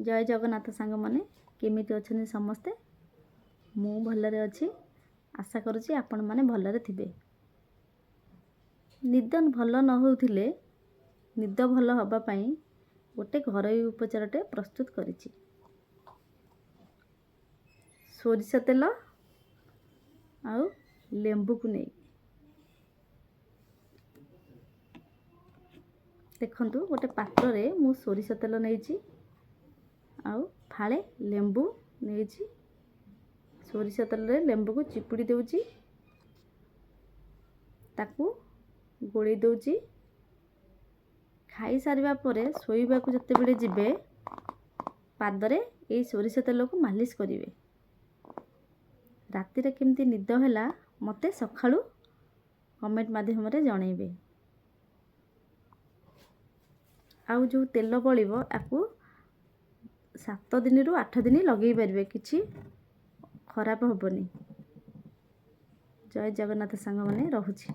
जय जगन्नाथ सांग मैंने केमिति अच्छे समस्ते मु भलरे अच्छी आशा करुँची आपण मैंने भलरे थिबे। निद भल न होउथिले निद भल हबा पई गोटे घरोई उपचारटे प्रस्तुत करिछि। सोरिष तेल आउ लेंबू को नहीं देखंतु गोटे पात्र रे मु सोरिष तेल नहीं आउ फाळे लेंबू नहीं सोरिष तेल रे लेंबू को चिपुड़ी देउची ताकू गोली देउची। खाई सारिबा परे सोइबा को जते बेले जिबे पादरे ए सोरिष तेल को मालिश करिवे। राति रे केमती निद होला मते सखाळू कमेंट माध्यम रे जणैबे। आउ जो तेल बलिबो आकू 7 दिन रु 8 दिन लगेई पारिबे किछि खराब होबनी। जय जगन्नाथ सांग माने रहुछि।